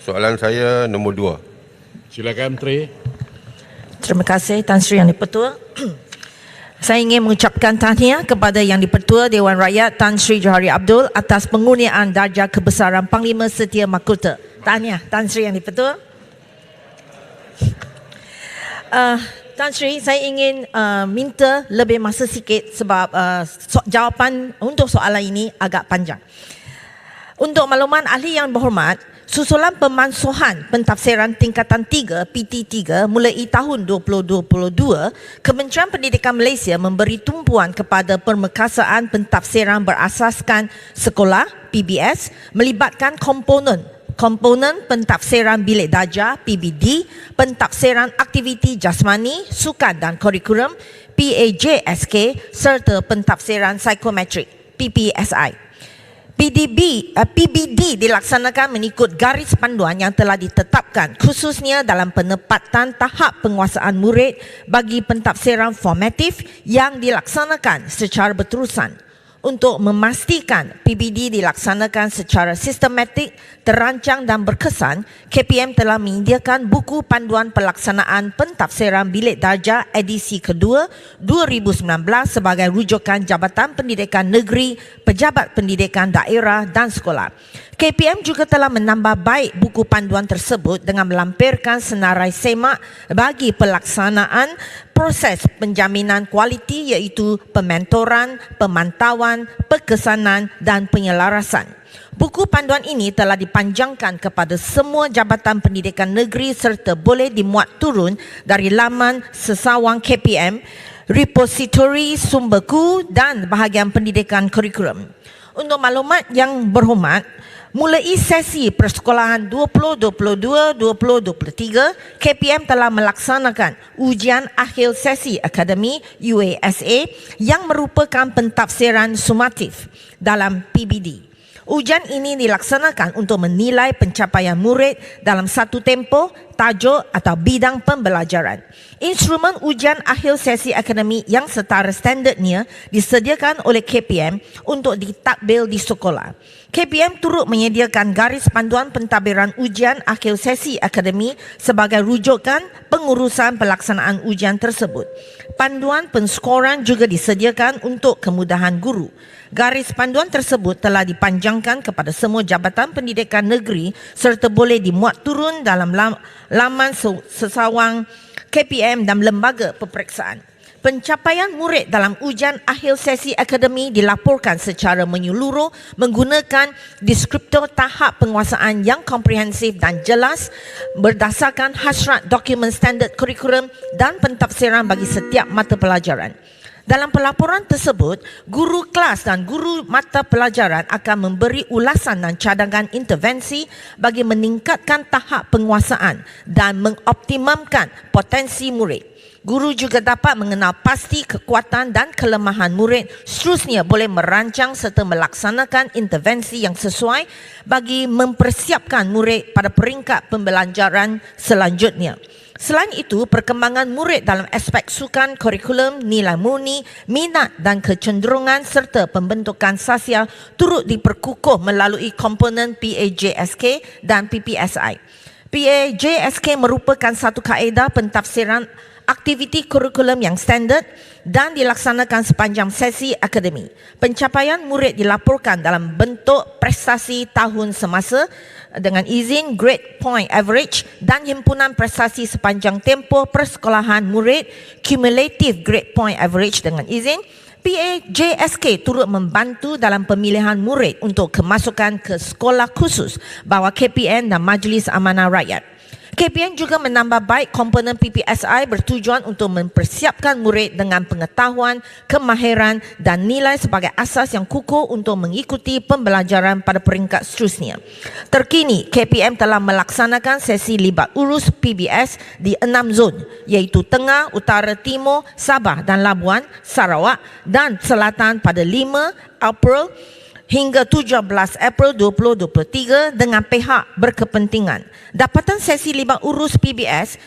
Soalan saya nombor 2. Silakan Menteri. Terima kasih Tan Sri Yang Dipertua. Saya ingin mengucapkan tahniah kepada Yang Dipertua Dewan Rakyat Tan Sri Johari Abdul atas pengurniaan darjah kebesaran Panglima Setia Mahkota. Tahniah Tan Sri Yang Dipertua. Tan Sri, saya ingin minta lebih masa sikit sebab jawapan untuk soalan ini agak panjang. Untuk makluman ahli yang berhormat, susulan pemansuhan pentafsiran tingkatan 3 PT3 mulai tahun 2022, Kementerian Pendidikan Malaysia memberi tumpuan kepada permekasaan pentafsiran berasaskan sekolah PBS melibatkan komponen pentafsiran bilik darjah PBD, pentafsiran aktiviti jasmani, sukan dan kurikulum PAJSK serta pentafsiran psikometrik PPSI. PBD dilaksanakan mengikut garis panduan yang telah ditetapkan khususnya dalam penempatan tahap penguasaan murid bagi pentafsiran formatif yang dilaksanakan secara berterusan. Untuk memastikan PBD dilaksanakan secara sistematik, terancang dan berkesan, KPM telah menyediakan buku panduan pelaksanaan pentafsiran bilik darjah edisi kedua 2019 sebagai rujukan Jabatan Pendidikan Negeri, Pejabat Pendidikan Daerah dan Sekolah. KPM juga telah menambah baik buku panduan tersebut dengan melampirkan senarai semak bagi pelaksanaan proses penjaminan kualiti iaitu pementoran, pemantauan, perkesanan dan penyelarasan. Buku panduan ini telah dipanjangkan kepada semua Jabatan Pendidikan Negeri serta boleh dimuat turun dari laman sesawang KPM, repositori sumberku dan bahagian pendidikan kurikulum. Untuk maklumat yang berhormat, mulai sesi persekolahan 2022-2023, KPM telah melaksanakan ujian akhir sesi akademi UASA yang merupakan pentafsiran sumatif dalam PBD. Ujian ini dilaksanakan untuk menilai pencapaian murid dalam satu tempoh, tajuk atau bidang pembelajaran. Instrumen ujian akhir sesi akademik yang setara standardnya disediakan oleh KPM untuk ditadbir di sekolah. KPM turut menyediakan garis panduan pentadbiran ujian akhir sesi akademik sebagai rujukan pengurusan pelaksanaan ujian tersebut. Panduan penskoran juga disediakan untuk kemudahan guru. Garis panduan tersebut telah dipanjangkan kepada semua Jabatan Pendidikan Negeri serta boleh dimuat turun dalam laman sesawang KPM dan lembaga peperiksaan. Pencapaian murid dalam ujian akhir sesi akademik dilaporkan secara menyeluruh menggunakan deskriptor tahap penguasaan yang komprehensif dan jelas berdasarkan hasrat dokumen standard kurikulum dan pentafsiran bagi setiap mata pelajaran. Dalam pelaporan tersebut, guru kelas dan guru mata pelajaran akan memberi ulasan dan cadangan intervensi bagi meningkatkan tahap penguasaan dan mengoptimumkan potensi murid. Guru juga dapat mengenal pasti kekuatan dan kelemahan murid, seterusnya boleh merancang serta melaksanakan intervensi yang sesuai bagi mempersiapkan murid pada peringkat pembelajaran selanjutnya. Selain itu, perkembangan murid dalam aspek sukan, kurikulum, nilai murni, minat dan kecenderungan serta pembentukan sosial turut diperkukuh melalui komponen PAJSK dan PPSI. PAJSK merupakan satu kaedah pentafsiran aktiviti kurikulum yang standard dan dilaksanakan sepanjang sesi akademik. Pencapaian murid dilaporkan dalam bentuk prestasi tahun semasa dengan izin grade point average dan himpunan prestasi sepanjang tempoh persekolahan murid cumulative grade point average dengan izin. PAJSK turut membantu dalam pemilihan murid untuk kemasukan ke sekolah khusus bawah KPM dan Majlis Amanah Rakyat. KPM juga menambah baik komponen PPSI bertujuan untuk mempersiapkan murid dengan pengetahuan, kemahiran dan nilai sebagai asas yang kukuh untuk mengikuti pembelajaran pada peringkat seterusnya. Terkini, KPM telah melaksanakan sesi libat urus PBS di 6 zon iaitu Tengah, Utara, Timur, Sabah dan Labuan, Sarawak dan Selatan pada 5 April hingga 17 April 2023 dengan pihak berkepentingan. Dapatan sesi libat urus PBS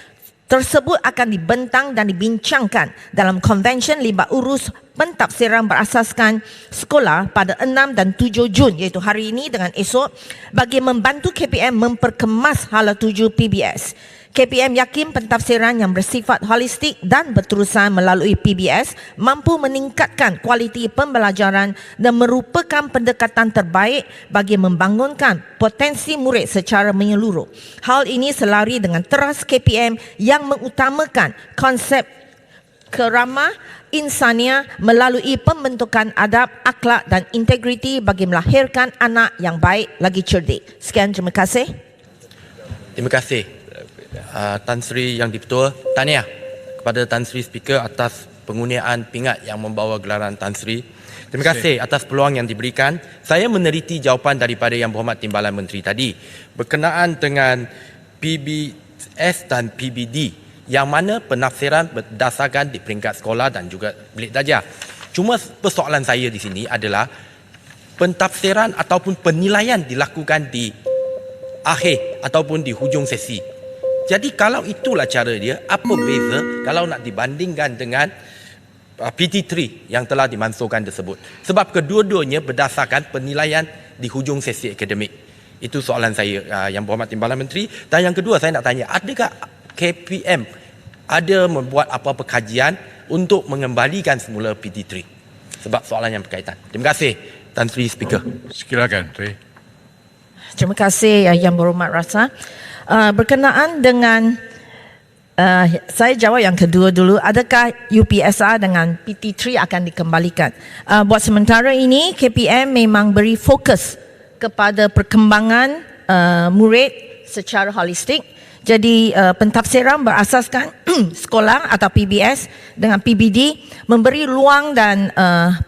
tersebut akan dibentang dan dibincangkan dalam Konvensyen Libat Urus Pentafsiran Berasaskan Sekolah pada 6 dan 7 Jun iaitu hari ini dengan esok bagi membantu KPM memperkemas hala tuju PBS. KPM yakin pentafsiran yang bersifat holistik dan berterusan melalui PBS mampu meningkatkan kualiti pembelajaran dan merupakan pendekatan terbaik bagi membangunkan potensi murid secara menyeluruh. Hal ini selari dengan teras KPM yang mengutamakan konsep keramah insania melalui pembentukan adab, akhlak dan integriti bagi melahirkan anak yang baik lagi cerdik. Sekian, terima kasih. Terima kasih. Tan Sri Yang di-Pertua, tahniah kepada Tan Sri Speaker atas penggunaan pingat yang membawa gelaran Tan Sri. Terima kasih atas peluang yang diberikan. Saya meneriti jawapan daripada Yang Berhormat Timbalan Menteri tadi berkenaan dengan PBS dan PBD yang mana penafsiran berdasarkan di peringkat sekolah dan juga bilik darjah. Cuma persoalan saya di sini adalah pentafsiran ataupun penilaian dilakukan di akhir ataupun di hujung sesi. Jadi kalau itulah cara dia, apa beza kalau nak dibandingkan dengan PT3 yang telah dimansuhkan tersebut? Sebab kedua-duanya berdasarkan penilaian di hujung sesi akademik. Itu soalan saya, Yang Berhormat Timbalan Menteri. Dan yang kedua saya nak tanya, adakah KPM ada membuat apa-apa kajian untuk mengembalikan semula PT3? Sebab soalan yang berkaitan. Terima kasih, Tan Sri Speaker. Silakan, Tri. Terima kasih Yang Berhormat Rasa. Berkenaan dengan saya jawab yang kedua dulu, adakah UPSR dengan PT3 akan dikembalikan? Buat sementara ini KPM memang beri fokus kepada perkembangan murid secara holistik. Jadi pentafsiran berasaskan sekolah atau PBS dengan PBD memberi ruang dan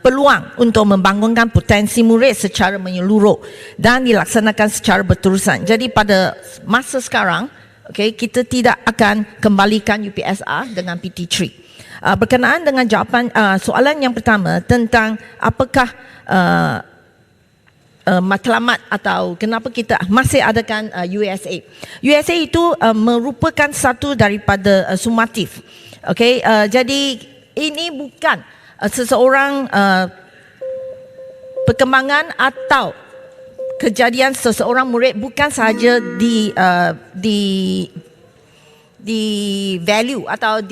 peluang untuk membangunkan potensi murid secara menyeluruh dan dilaksanakan secara berterusan. Jadi pada masa sekarang, kita tidak akan kembalikan UPSR dengan PT3. Berkenaan dengan jawapan soalan yang pertama tentang apakah matlamat atau kenapa kita masih adakan USA. USA itu merupakan satu daripada sumatif. Jadi ini bukan seseorang perkembangan atau kejadian seseorang murid bukan sahaja di value atau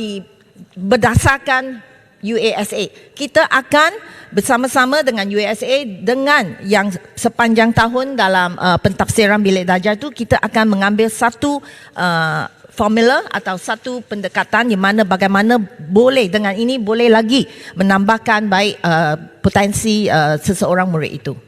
berdasarkan USA. Kita akan bersama-sama dengan USA dengan yang sepanjang tahun dalam pentafsiran bilik darjah itu kita akan mengambil satu formula atau satu pendekatan di mana bagaimana boleh dengan ini boleh lagi menambahkan baik potensi seseorang murid itu.